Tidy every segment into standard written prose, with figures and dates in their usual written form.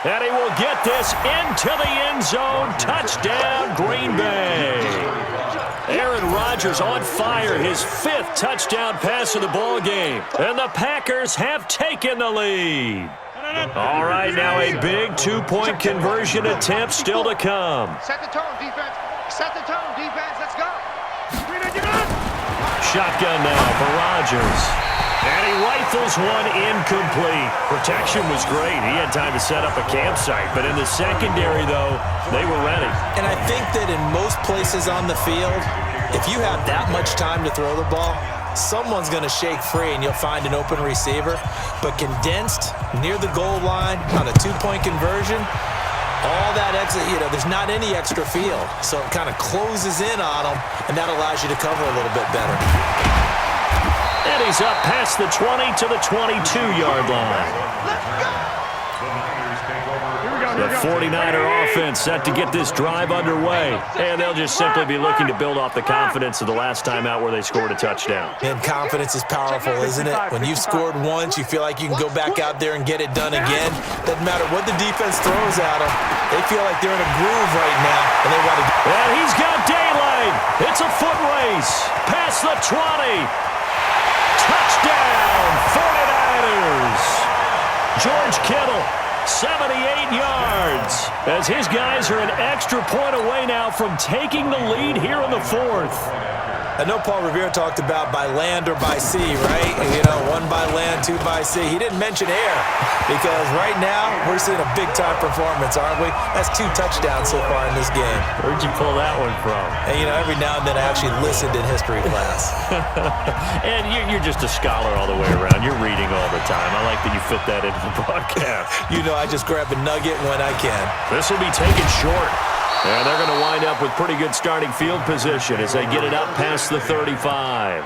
And he will get this into the end zone. Touchdown, Green Bay. Aaron Rodgers on fire, his 5th touchdown pass of the ball game. And the Packers have taken the lead. All right, now a big 2-point conversion attempt still to come. Set the tone, defense. Set the tone, defense. Let's go. Shotgun now for Rodgers. And he rifles one incomplete. Protection was great. He had time to set up a campsite. But in the secondary, though, they were ready. And I think that in most places on the field, if you have that much time to throw the ball, someone's going to shake free and you'll find an open receiver. But condensed near the goal line on a 2-point conversion, all that extra, there's not any extra field. So it kind of closes in on them, and that allows you to cover a little bit better. And he's up past the 20 to the 22-yard line. The 49er offense set to get this drive underway. And they'll just simply be looking to build off the confidence of the last time out where they scored a touchdown. And confidence is powerful, isn't it? When you've scored once, you feel like you can go back out there and get it done again. Doesn't matter what the defense throws at them. They feel like they're in a groove right now, and they want to. And he's got daylight. It's a foot race. Past the 20. Touchdown, 49ers. George Kittle, 78 yards. As his guys are an extra point away now from taking the lead here in the 4th. I know Paul Revere talked about by land or by sea, right? One by land, 2 by sea. He didn't mention air because right now we're seeing a big-time performance, aren't we? That's 2 touchdowns so far in this game. Where'd you pull that one from? And, every now and then I actually listened in history class. And you're just a scholar all the way around. You're reading all the time. I like that you fit that into the broadcast. I just grab a nugget when I can. This will be taken short. And they're going to wind up with pretty good starting field position as they get it up past the 35.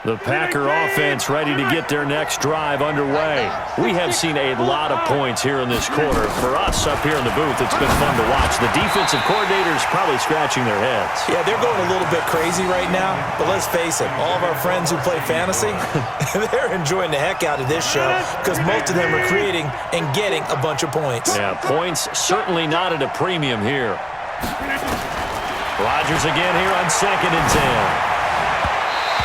The Packer offense ready to get their next drive underway. We have seen a lot of points here in this quarter. For us up here in the booth, it's been fun to watch. The defensive coordinators probably scratching their heads. Yeah, they're going a little bit crazy right now, but let's face it, all of our friends who play fantasy, they're enjoying the heck out of this show because most of them are creating and getting a bunch of points. Yeah, points certainly not at a premium here. Rodgers again here on 2nd and 10.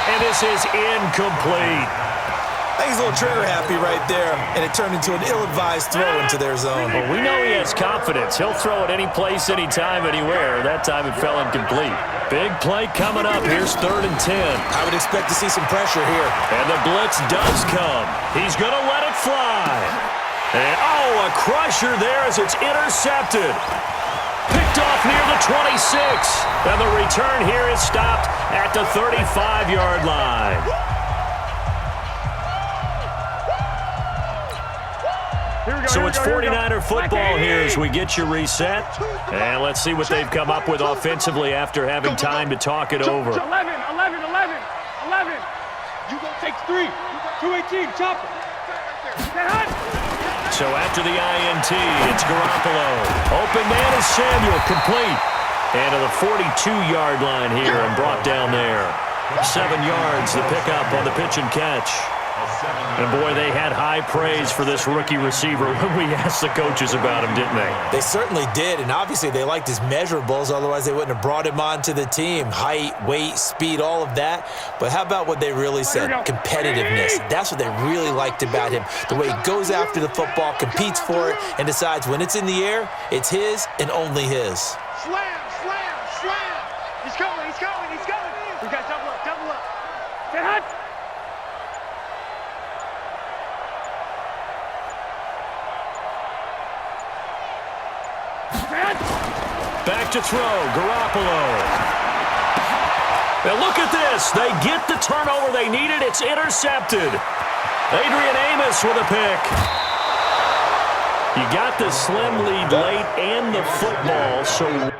And this is incomplete. I think he's a little trigger happy right there, and it turned into an ill-advised throw into their zone. Well, we know he has confidence. He'll throw it any place, anytime, anywhere. That time it fell incomplete. Big play coming up. Here's 3rd and 10. I would expect to see some pressure here. And the blitz does come. He's going to let it fly. And, a crusher there as it's intercepted. Picked off near the 26. And the return here is stopped at the 35-yard line. So it's 49er football here as we get you reset. And let's see what they've come up with offensively after having time to talk it over. 11. You go take 3. 218, chop it. So after the INT, it's Garoppolo. Open man is Samuel, complete. And to the 42-yard line here and brought down there. 7 yards, the pickup on the pitch and catch. And, boy, they had high praise for this rookie receiver when we asked the coaches about him, didn't they? They certainly did, and obviously they liked his measurables. Otherwise, they wouldn't have brought him onto the team. Height, weight, speed, all of that. But how about what they really said? Competitiveness. That's what they really liked about him. The way he goes after the football, competes for it, and decides when it's in the air, it's his and only his. Slam. He's coming. We got double up. Get hot. Back to throw, Garoppolo. Now look at this. They get the turnover they needed. It's intercepted. Adrian Amos with a pick. You got the slim lead late and the football, so...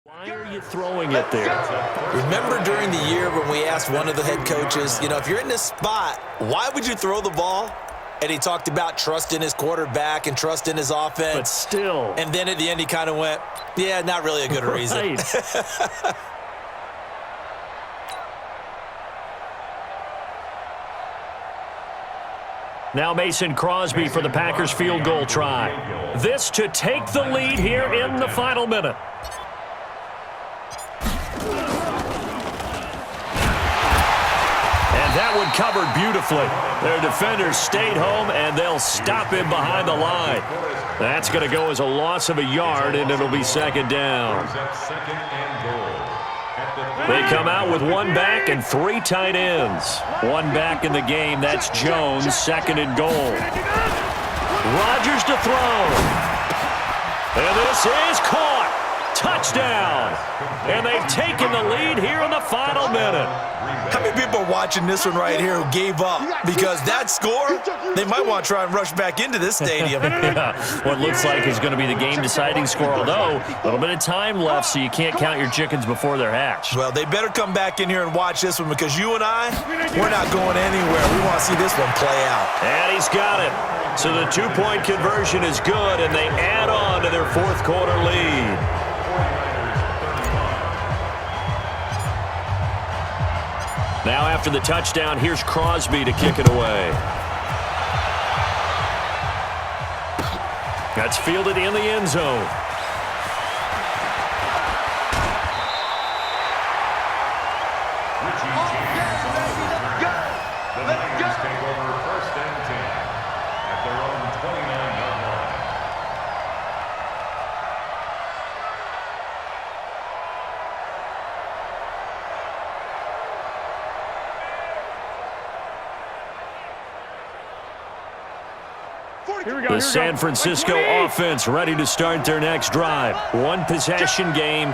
Why are you throwing it there? Remember during the year when we asked one of the head coaches, if you're in this spot, why would you throw the ball? And he talked about trust in his quarterback and trust in his offense. But still. And then at the end he kind of went, yeah, not really a good reason. Now Mason Crosby for the Packers field goal try. This to take the lead here in the final minute. And that one covered beautifully. Their defenders stayed home, and they'll stop him behind the line. That's going to go as a loss of a yard, and it'll be second down. They come out with one back and three tight ends. One back in the game, that's Jones, second and goal. Rodgers to throw. And this is caught. Touchdown. And they've taken the lead here in the final minute. How many people are watching this one right here who gave up? Because that score, they might want to try and rush back into this stadium. Yeah, what looks like is going to be the game-deciding score, although a little bit of time left, so you can't count your chickens before they're hatched. Well, they better come back in here and watch this one, because you and I, we're not going anywhere. We want to see this one play out. And he's got it. So the two-point conversion is good, and they add on to their fourth-quarter lead. Now after the touchdown, here's Crosby to kick it away. That's fielded in the end zone. The San Francisco offense ready to start their next drive. One possession game.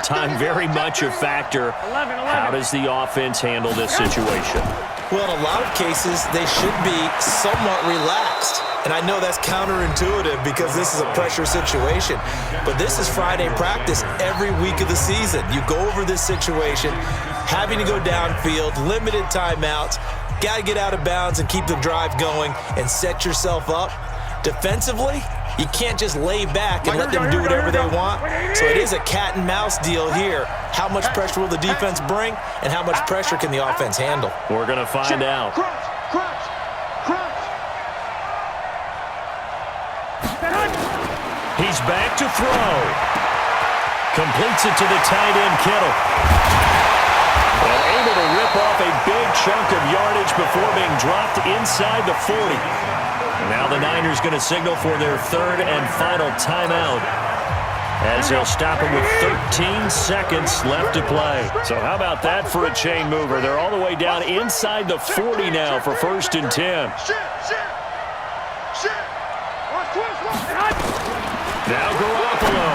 Time very much a factor. How does the offense handle this situation? Well, in a lot of cases, they should be somewhat relaxed. And I know that's counterintuitive because this is a pressure situation. But this is Friday practice every week of the season. You go over this situation, having to go downfield, limited timeouts, got to get out of bounds and keep the drive going and set yourself up. Defensively, you can't just lay back and let them do whatever they want. So it is a cat and mouse deal here. How much pressure will the defense bring, and how much pressure can the offense handle? We're going to find out. He's back to throw. Completes it to the tight end, Kittle. And able to rip off a big chunk of yardage before being dropped inside the 40. Now the Niners going to signal for their third and final timeout, as they'll stop him with 13 seconds left to play. So how about that for a chain mover? They're all the way down inside the 40 now for 1st and 10. Now Garoppolo.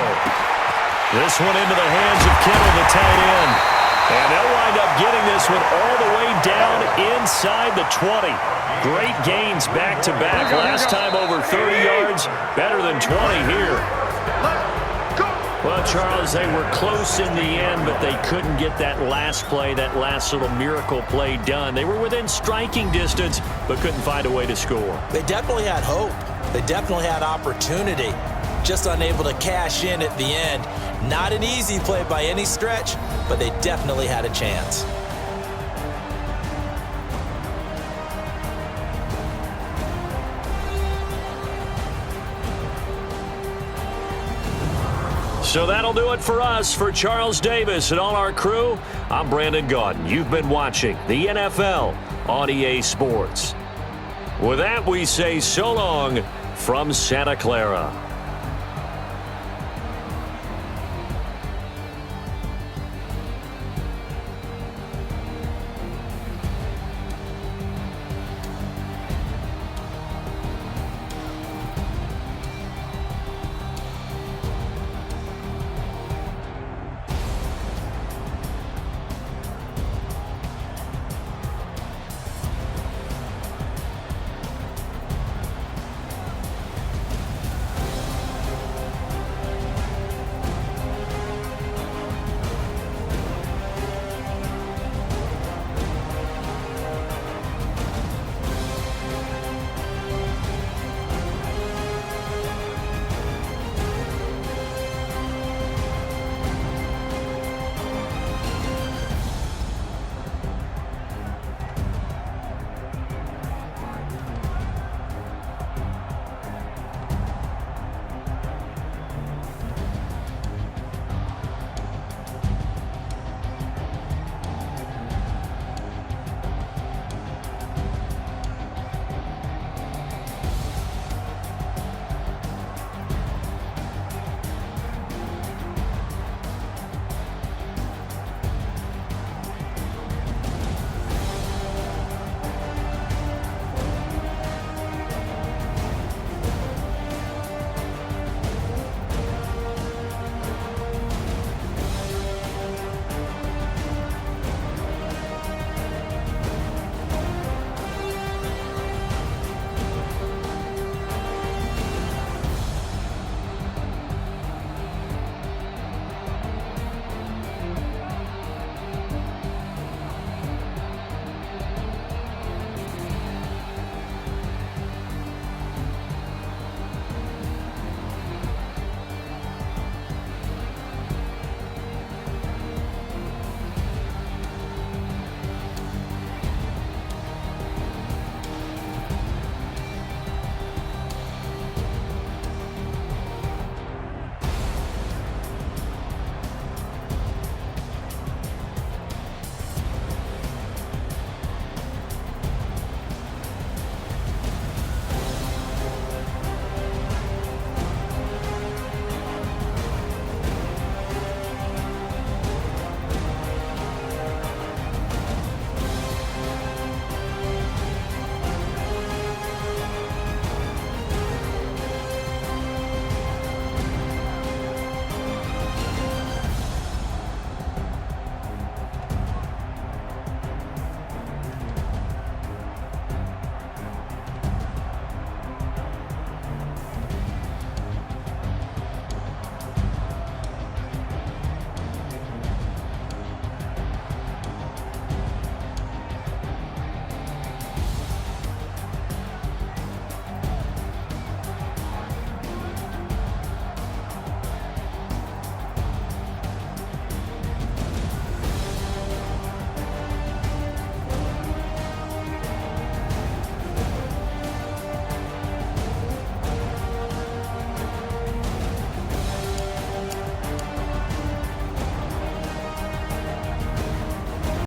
This one into the hands of Kittle, the tight end. And they'll wind up getting this one all the way down inside the 20. Great gains back-to-back. Last time over 30 yards, better than 20 here. Well, Charles, they were close in the end, but they couldn't get that last play, that last little miracle play done. They were within striking distance, but couldn't find a way to score. They definitely had hope. They definitely had opportunity. Just unable to cash in at the end. Not an easy play by any stretch, but they definitely had a chance. So that'll do it for us. For Charles Davis and all our crew, I'm Brandon Gaudin. You've been watching the NFL on EA Sports. With that, we say so long from Santa Clara.